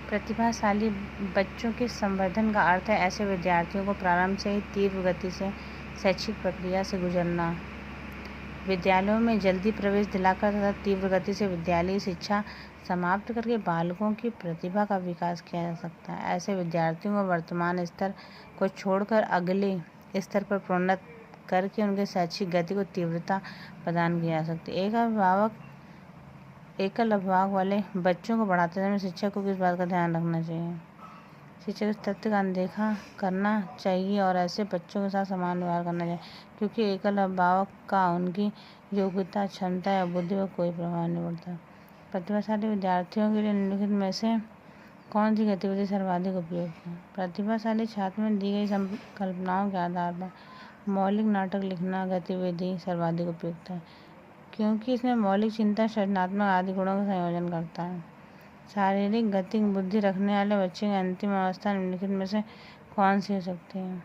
प्रतिभाशाली बच्चों के संवर्धन का अर्थ है ऐसे विद्यार्थियों को प्रारंभ से ही तीव्र गति से शैक्षिक प्रक्रिया से गुजरना, विद्यालयों में जल्दी प्रवेश दिलाकर तथा तीव्र गति से विद्यालयी शिक्षा समाप्त करके बालकों की प्रतिभा का विकास किया जा सकता है। ऐसे विद्यार्थियों को वर्तमान स्तर को छोड़कर अगले स्तर पर प्रोन्नत करके उनके शैक्षिक गति को तीव्रता प्रदान की जा सकती है। एकल अभिभावक वाले बच्चों को पढ़ाते समय शिक्षक को किस बात का ध्यान रखना चाहिए? शिक्षक इस तथ्य का अनदेखा करना चाहिए और ऐसे बच्चों के साथ समान व्यवहार करना चाहिए क्योंकि एकल अभिभावक का उनकी योग्यता, क्षमता या बुद्धि पर कोई प्रभाव नहीं पड़ता। प्रतिभाशाली विद्यार्थियों के लिए निम्नलिखित में से कौन सी गतिविधि सर्वाधिक उपयुक्त है? प्रतिभाशाली छात्र में दी गई संकल्पनाओं के आधार पर मौलिक नाटक लिखना गतिविधि सर्वाधिक उपयुक्त है क्योंकि इसमें मौलिक चिंता, सृजनात्मक आदि गुणों का संयोजन करता है। शारीरिक गति बुद्धि रखने वाले बच्चे की अंतिम अवस्था निम्नलिखित में से कौन सी हो सकती है?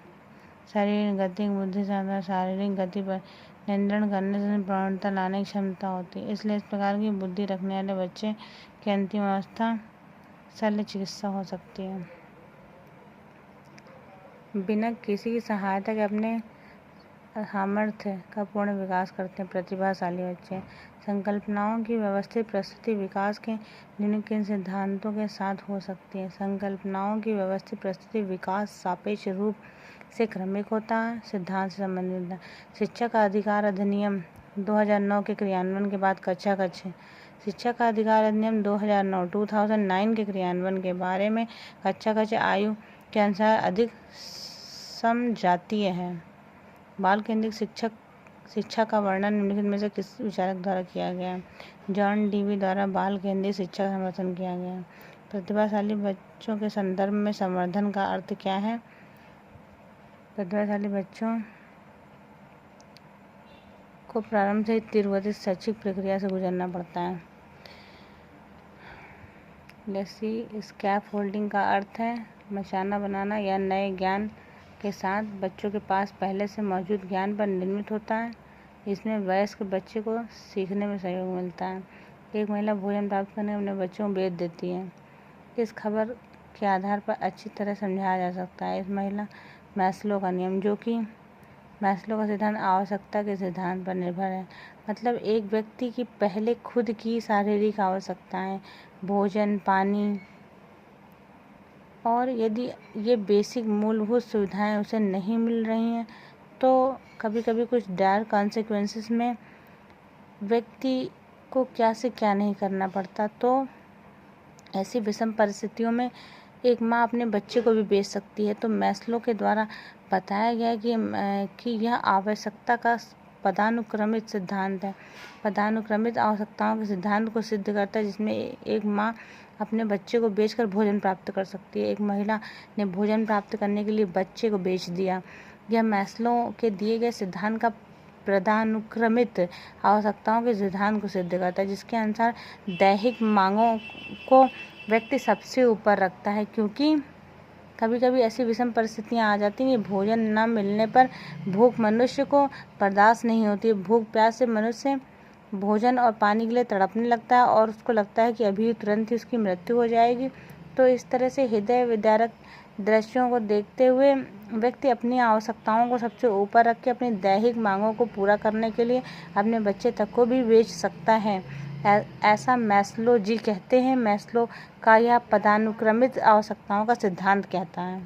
शारीरिक गति बुद्धि से शारीरिक गति पर नियंत्रण करने से प्रवणता लाने की क्षमता होती है, इसलिए इस प्रकार की बुद्धि रखने वाले बच्चे की अंतिम अवस्था शल्य चिकित्सा हो सकती है। बिना किसी की सहायता के अपने सामर्थ्य का पूर्ण विकास करते हैं प्रतिभाशाली बच्चे। संकल्पनाओं की व्यवस्थित प्रस्तुति विकास के निम्नलिखित सिद्धांतों के साथ हो सकती है। संकल्पनाओं की व्यवस्थित प्रस्तुति विकास सापेक्ष रूप से क्रमिक होता है, सिद्धांत से संबंधित होता है। शिक्षा का अधिकार अधिनियम 2009 के क्रियान्वयन के बाद कक्षा कक्ष शिक्षा का अधिकार अधिनियम 2009 के क्रियान्वयन के बारे में कक्षा कक्ष आयु के अनुसार अधिक समजातीय है। बाल केंद्रित शिक्षा का वर्णन निम्नलिखित में से किस विचारक द्वारा किया गया है? जॉन डीवी द्वारा बाल केंद्रित शिक्षा का समर्थन किया गया है। प्रतिभाशाली बच्चों के संदर्भ में संवर्धन का अर्थ क्या है? प्रतिभाशाली बच्चों को प्रारंभ से ही तीव्र गति शैक्षिक प्रक्रिया से गुजरना पड़ता है। जैसे स्कैफोल्डिंग का अर्थ है मचाना बनाना या नए ज्ञान के साथ बच्चों के पास पहले से मौजूद ज्ञान पर निर्मित होता है। इसमें वयस्क बच्चे को सीखने में सहयोग मिलता है। एक महिला भोजन प्राप्त करने अपने बच्चों को बेच देती है। इस खबर के आधार पर अच्छी तरह समझाया जा सकता है। इस महिला मैस्लो का नियम, जो कि मैस्लो का सिद्धांत आवश्यकता के सिद्धांत पर निर्भर है, मतलब एक व्यक्ति की पहले खुद की शारीरिक आवश्यकताएं, भोजन, पानी और यदि ये बेसिक मूलभूत सुविधाएं उसे नहीं मिल रही हैं तो कभी कभी कुछ डायर कॉन्सिक्वेंसेस में व्यक्ति को क्या से क्या नहीं करना पड़ता। तो ऐसी विषम परिस्थितियों में एक माँ अपने बच्चे को भी बेच सकती है। तो मैस्लो के द्वारा बताया गया कि यह आवश्यकता का पदानुक्रमित सिद्धांत है। पदानुक्रमित आवश्यकताओं के सिद्धांत को सिद्ध करता है जिसमें एक माँ अपने बच्चे को बेचकर भोजन प्राप्त कर सकती है। एक महिला ने भोजन प्राप्त करने के लिए बच्चे को बेच दिया। यह मैस्लो के दिए गए सिद्धांत का पदानुक्रमित आवश्यकताओं के सिद्धांत को सिद्ध करता है, जिसके अनुसार दैहिक मांगों को व्यक्ति सबसे ऊपर रखता है, क्योंकि कभी कभी ऐसी विषम परिस्थितियां आ जाती हैं कि भोजन न मिलने पर भूख मनुष्य को बर्दाश्त नहीं होती है। भूख प्यास से मनुष्य भोजन और पानी के लिए तड़पने लगता है और उसको लगता है कि अभी तुरंत ही उसकी मृत्यु हो जाएगी। तो इस तरह से हृदय विदारक दृश्यों को देखते हुए व्यक्ति अपनी आवश्यकताओं को सबसे ऊपर रख के अपनी दैहिक मांगों को पूरा करने के लिए अपने बच्चे तक को भी बेच सकता है। ऐसा मैस्लो जी कहते हैं। मैस्लो का यह पदानुक्रमित आवश्यकताओं का सिद्धांत कहता है।